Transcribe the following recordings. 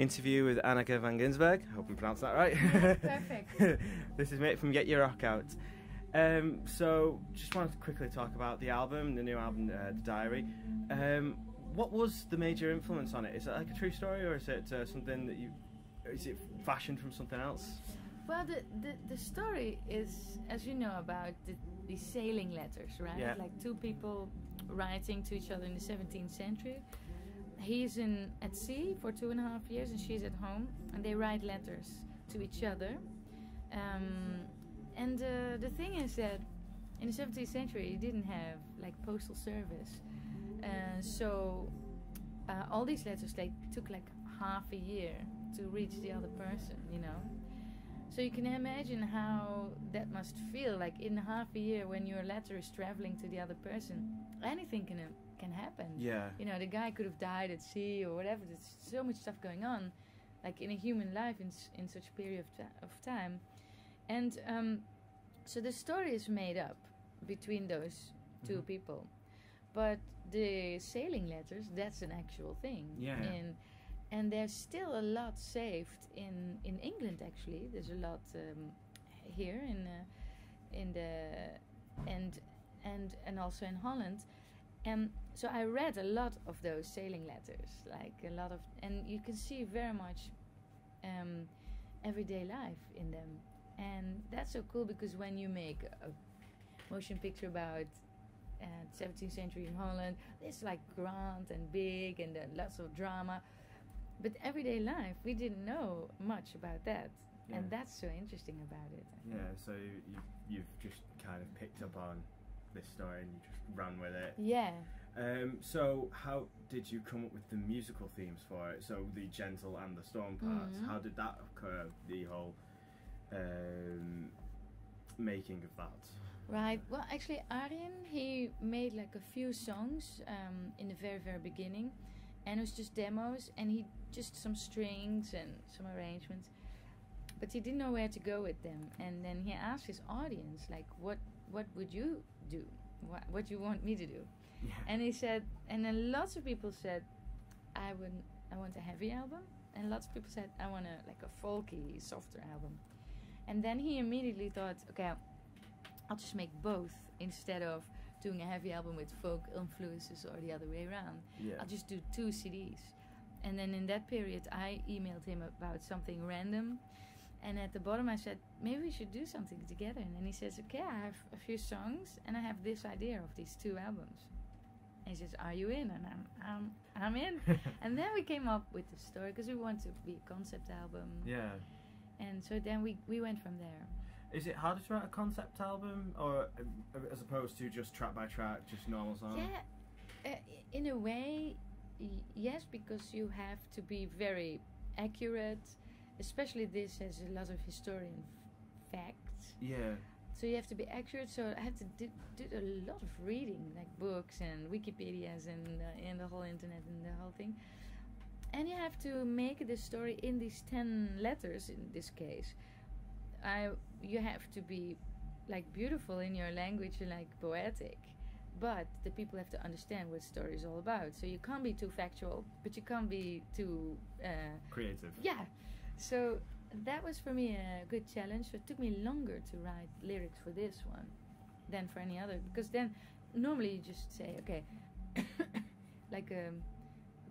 interview with Anneke Van Giersbergen. I hope I'm pronouncing that right. Yeah, perfect. This is Mick from GetYourRockOut. So, just wanted to quickly talk about the album, the new album, The Diary. What was the major influence on it? Is it like a true story, or is it something that is it fashioned from something else? Well, the story is, as you know, about the sailing letters, right? Yeah. Like two people writing to each other in the 17th century. He's at sea for 2.5 years and she's at home, and they write letters to each other. And the thing is that in the 17th century you didn't have like postal service, so all these letters took like half a year to reach the other person, you know. So you can imagine how that must feel, like in half a year when your letter is traveling to the other person, anything can happen. Yeah. You know, the guy could have died at sea or whatever. There's so much stuff going on, like in a human life in such a period of time. And so the story is made up between those two people. But the sailing letters, that's an actual thing. Yeah. And there's still a lot saved in England. Actually, there's a lot here and also in Holland. And so I read a lot of those sailing letters, like a lot of, and you can see very much everyday life in them. And that's so cool, because when you make a motion picture about 17th century in Holland, it's like grand and big and lots of drama. But everyday life, we didn't know much about that. Yeah. And that's so interesting about it. Yeah, so you've just kind of picked up on this story and you just ran with it. Yeah. So how did you come up with the musical themes for it? So the gentle and the storm parts, how did that occur, the whole making of that? Right, well actually Arjen, he made like a few songs in the very, very beginning. And it was just demos, and he just some strings and some arrangements, but he didn't know where to go with them. And then he asked his audience, like, what would you do? What do you want me to do? Yeah. And he said, and then lots of people said, I want a heavy album, and lots of people said, I want a folky, softer album. And then he immediately thought, okay, I'll just make both instead of doing a heavy album with folk influences or the other way around. Yeah. I'll just do 2 CDs. And then in that period I emailed him about something random, and at the bottom I said, maybe we should do something together. And then he says, okay, I have a few songs and I have this idea of these 2 albums. And he says, are you in? And I'm in. And then we came up with the story, because we want to be a concept album. Yeah. And so then we went from there. Is it harder to write a concept album, or as opposed to just track by track, just normal songs? Yeah, in a way, yes, because you have to be very accurate. Especially this has a lot of historian facts. Yeah. So you have to be accurate. So I had to do a lot of reading, like books and Wikipedias and the whole internet and the whole thing. And you have to make the story in these 10 letters in this case. You have to be like beautiful in your language and like poetic, but the people have to understand what the story is all about. So you can't be too factual, but you can't be too creative. Yeah. So that was for me a good challenge. So it took me longer to write lyrics for this one than for any other, because then normally you just say, okay, like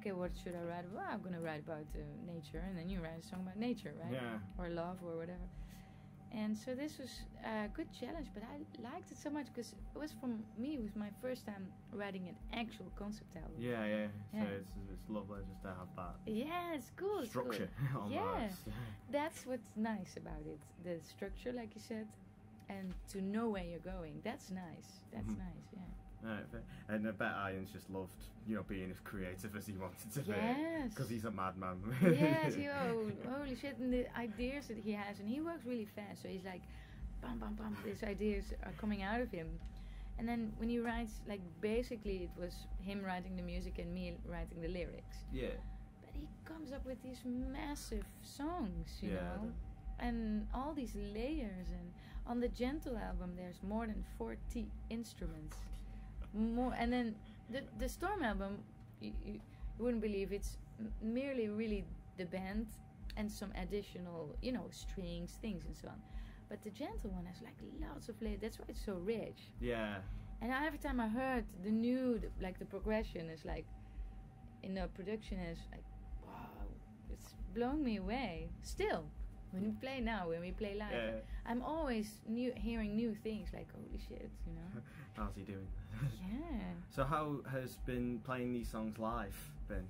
okay, what should I write about? I'm gonna write about nature, and then you write a song about nature, right? Yeah. Or love or whatever. And so this was a good challenge, but I liked it so much because it was, for me, it was my first time writing an actual concept album. Yeah. So it's lovely just to have that. Yeah, it's cool. Structure. It's cool. Yeah, that's what's nice about it. The structure, like you said, and to know where you're going. That's nice. That's nice. Yeah. Right, and I bet Ian's just loved, being as creative as he wanted to be. Yes. Because he's a madman. Yes, holy shit, and the ideas that he has, and he works really fast, so he's like, bam, bam, bam, these ideas are coming out of him. And then when he writes, like, basically it was him writing the music and me writing the lyrics. Yeah. But he comes up with these massive songs, you know? And all these layers, and on the Gentle album there's more than 40 instruments. More, and then the Storm album, you wouldn't believe, it's merely really the band and some additional, you know, strings, things and so on. But the gentle one has like lots of layers. That's why it's so rich. Yeah. And every time I heard the progression is like, in the production is like, wow, it's blowing me away. Still, when we play live, Yeah. I'm always hearing new things, like, holy shit, you know. How's he doing? Yeah. So how has been playing these songs live been?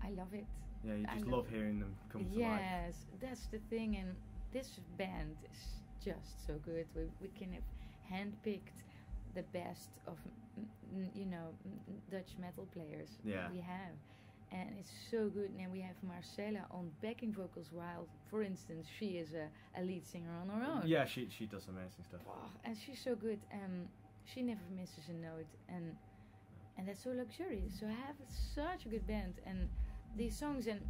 I love it. Yeah, you I just love love hearing them come to life. Yes, that's the thing, and this band is just so good. We can have handpicked the best of Dutch metal players we have, and it's so good. And we have Marcella on backing vocals, while, for instance, she is a lead singer on her own. Yeah, she does amazing stuff. Oh, and she's so good. She never misses a note, and that's so luxurious. So I have such a good band, and these songs, and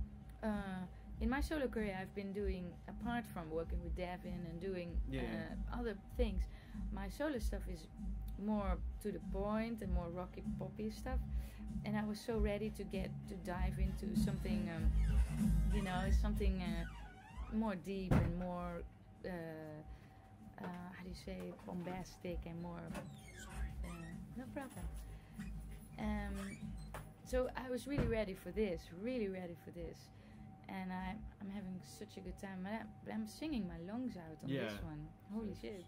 in my solo career I've been doing, apart from working with Devin and doing other things, my solo stuff is more to the point and more rocky poppy stuff, and I was so ready to dive into something something more deep and more how do you say, bombastic and more no problem. So I was really ready for this, and I'm having such a good time. But I'm singing my lungs out on this one. Holy shit!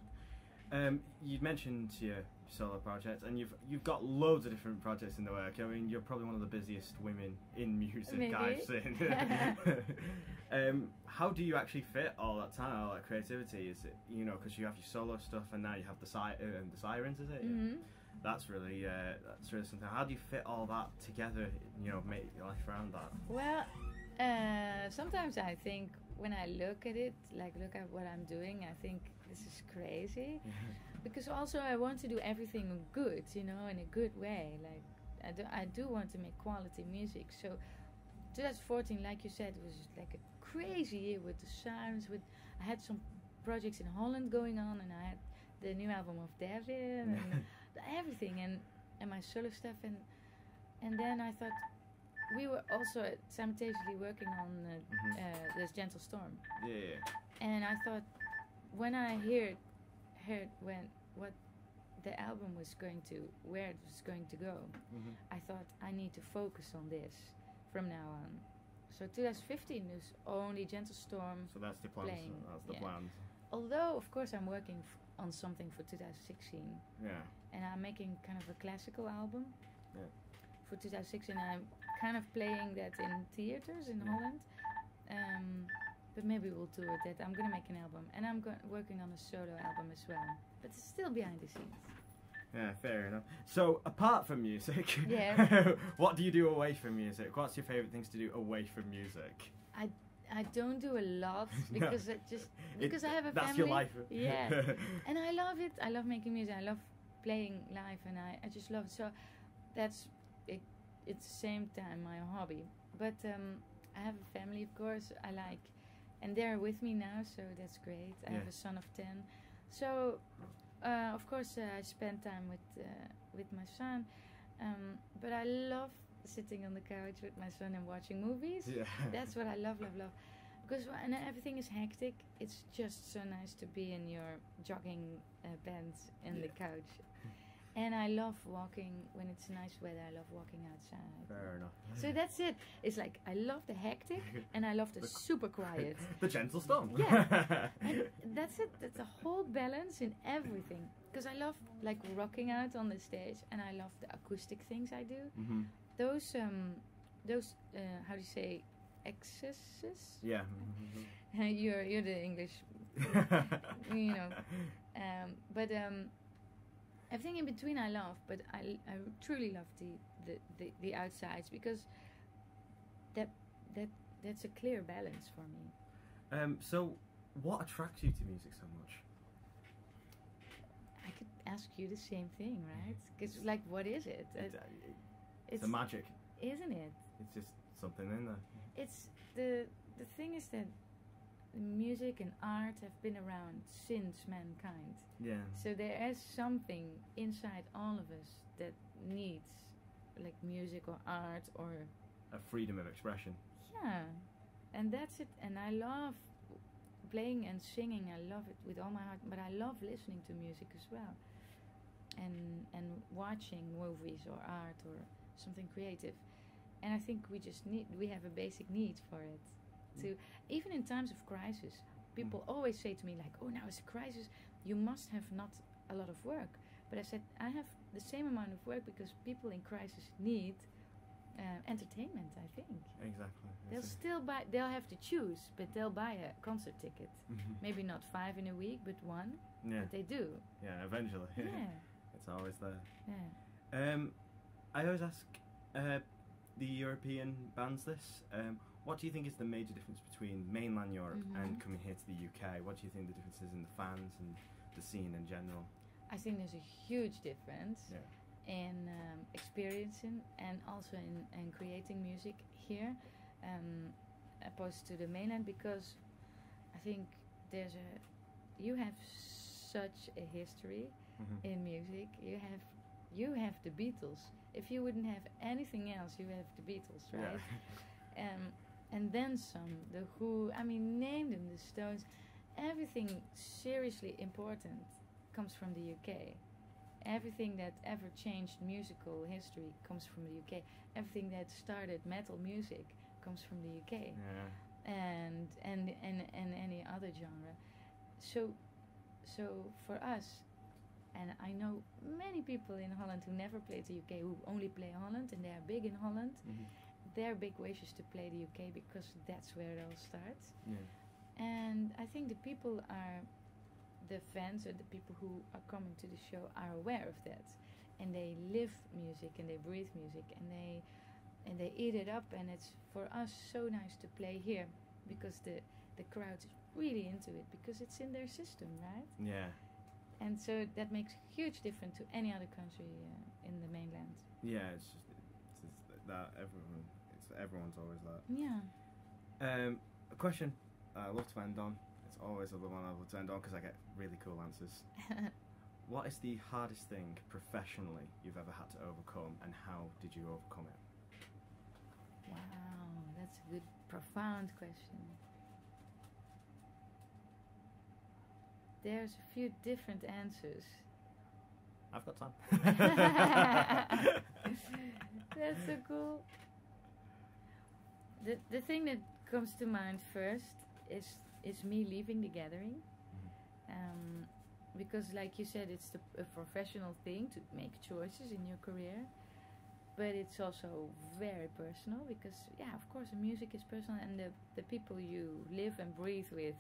You mentioned your solo project, and you've got loads of different projects in the work. I mean, you're probably one of the busiest women in music Maybe. I've seen. How do you actually fit all that time, all that creativity? Is it, you know, because you have your solo stuff, and now you have the sirens, is it? Mm-hmm. That's really something. How do you fit all that together? You know, make your life around that. Well, sometimes I think, when I look at it, like look at what I'm doing, I think this is crazy. Because also I want to do everything good, you know, in a good way. Like I do want to make quality music. So 2014, like you said, was like a crazy year with the sounds. I had some projects in Holland going on, and I had the new album of Devin and everything, and my solo stuff, and then I thought, we were also simultaneously working on this Gentle Storm. Yeah. And I thought, when I heard what the album was where it was going to go, I thought, I need to focus on this from now on. So 2015 is only Gentle Storm. So that's the plan. That's the plan. Although, of course, I'm working on something for 2016. Yeah. And I'm making kind of a classical album. Yeah. For 2016, I'm kind of playing that in theaters in Holland. But maybe we'll do it. I'm gonna make an album, and I'm working on a solo album as well. But it's still behind the scenes. Yeah, fair enough. So, apart from music, what do you do away from music? What's your favourite things to do away from music? I don't do a lot because I have a family. That's your life. Yeah, and I love it. I love making music. I love playing live, and I just love it. So that's it. It's the same time my hobby. But I have a family, of course. I like, and they're with me now, so that's great. I have a son of 10, so of course I spend time with my son. But I love sitting on the couch with my son and watching movies. Yeah. That's what I love. Because when everything is hectic, it's just so nice to be in your jogging pants in the couch. And I love walking when it's nice weather. I love walking outside. Fair enough. So that's it. It's like I love the hectic and I love the super quiet. The gentle storm. Yeah. And that's it. That's a whole balance in everything. Because I love like rocking out on the stage, and I love the acoustic things I do. Mm-hmm. Those how do you say, excesses? Yeah. You're the English, you know. But everything in between I love, but I truly love the outsides, because that's a clear balance for me. So what attracts you to music so much? I could ask you the same thing, right? Because like, what is it? It's the magic, isn't it? It's just something in there. It's the thing is that music and art have been around since mankind. Yeah. So there is something inside all of us that needs like music or art or a freedom of expression. Yeah. And that's it. And I love playing and singing. I love it with all my heart. But I love listening to music as well, and watching movies or art or something creative. And I think we have a basic need for it. To even in times of crisis, people always say to me like, "Oh, now it's a crisis. You must have not a lot of work." But I said I have the same amount of work because people in crisis need entertainment. I think Exactly. They'll have to choose, but they'll buy a concert ticket. Maybe not 5 in a week, but 1. Yeah. But they do. Yeah, eventually. Yeah. It's always there. Yeah. I always ask the European bands this. What do you think is the major difference between mainland Europe and coming here to the UK? What do you think the difference is in the fans and the scene in general? I think there's a huge difference in experiencing and also in creating music here, opposed to the mainland, because I think you have such a history in music. You have the Beatles. If you wouldn't have anything else, you have the Beatles, right? Yeah. And then some. The Who. I mean, name them. The Stones. Everything seriously important comes from the UK. Everything that ever changed musical history comes from the UK. Everything that started metal music comes from the UK. Yeah. And any other genre. So for us, and I know many people in Holland who never played the UK, who only play Holland, and they are big in Holland. Their big wish is to play the UK because that's where it all starts. Yeah. And I think the people the fans or the people who are coming to the show are aware of that, and they live music and they breathe music and they eat it up. And it's for us so nice to play here because the crowd is really into it because it's in their system, right? Yeah. And so that makes a huge difference to any other country in the mainland. Yeah, it's that everyone's always that. Yeah. A question I love to end on. It's always the one I love to end on because I get really cool answers. What is the hardest thing professionally you've ever had to overcome, and how did you overcome it? Wow, that's a good, profound question. There's a few different answers. I've got time. That's so cool. The thing that comes to mind first is me leaving the gathering. Because like you said, it's a professional thing to make choices in your career. But it's also very personal because, yeah, of course, the music is personal, and the people you live and breathe with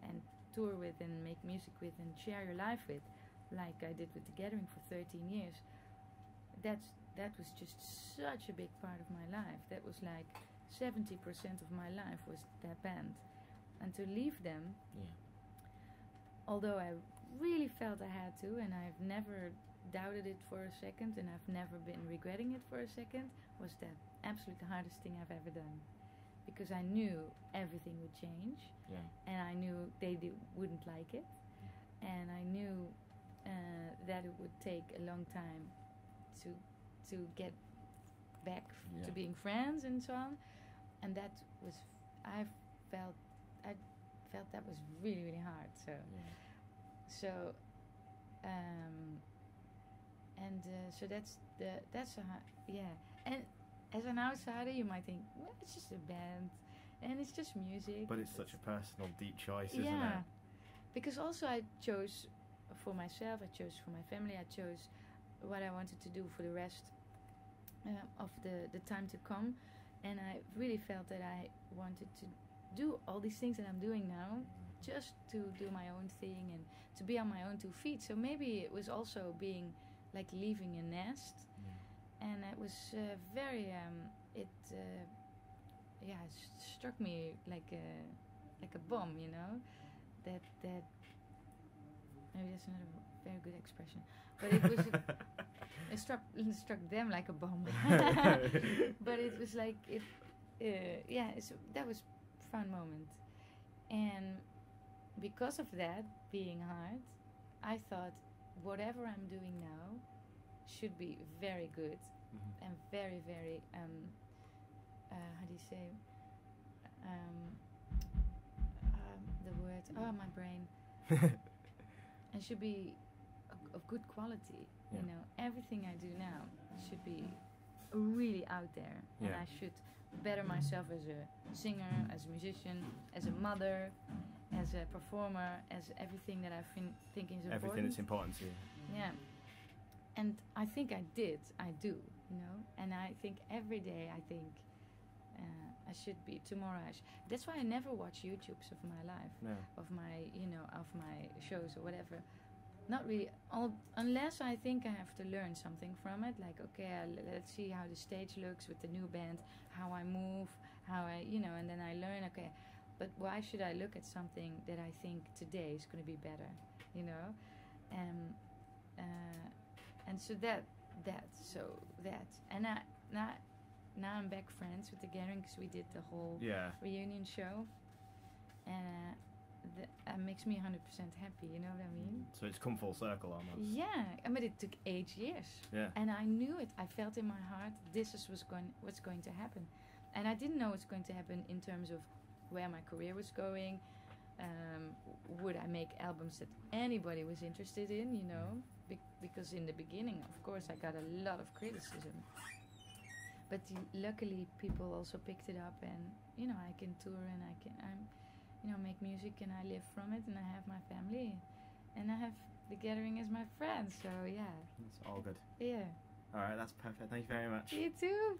and tour with and make music with and share your life with, like I did with the gathering for 13 years, that was just such a big part of my life. That was like 70% of my life was that band. And to leave them, although I really felt I had to, and I've never doubted it for a second, and I've never been regretting it for a second, was that absolutely the hardest thing I've ever done. Because I knew everything would change, and I knew they wouldn't like it, and I knew that it would take a long time to get back to being friends and so on, and that was I felt that was really, really hard. So that's and as an outsider you might think, well, it's just a band and it's just music, but it's such a personal, deep choice, isn't it? Because also I chose for myself, I chose for my family, I chose what I wanted to do for the rest of the time to come, and I really felt that I wanted to do all these things that I'm doing now, just to do my own thing and to be on my own 2 feet. So maybe it was also being like leaving a nest, and it was very it struck me like a bomb, you know, that maybe that's not a very good expression, but it was it struck them like a bomb. But it was like that was a profound moment, and because of that being hard, I thought whatever I'm doing now should be very good and very, very how do you say, the word. Oh, my brain. It should be of good quality. Yeah. You know, everything I do now should be really out there, and Yeah. I should better myself as a singer, as a musician, as a mother, as a performer, as everything that I think is important. Everything that's important to you. Yeah. And I think I do, you know. And I think every day I should be, tomorrow that's why I never watch YouTubes of my life, No. of my shows or whatever. Not really, unless I think I have to learn something from it. Like, okay, let's see how the stage looks with the new band, how I move, how I, and then I learn, okay. But why should I look at something that I think today is going to be better, you know? And so that. And now I'm back friends with the Gathering because we did the whole reunion show. And that makes me 100% happy, you know what I mean? So it's come full circle almost. Yeah, I mean, it took 8 years. Yeah. And I knew it. I felt in my heart this is what's going to happen. And I didn't know what's going to happen in terms of where my career was going. Would I make albums that anybody was interested in, you know? Because in the beginning, of course, I got a lot of criticism. But luckily, people also picked it up, and, I can tour and I'm make music, and I live from it, and I have my family, and I have the Gathering as my friends, so yeah. It's all good. Yeah. Alright, that's perfect. Thank you very much. You too.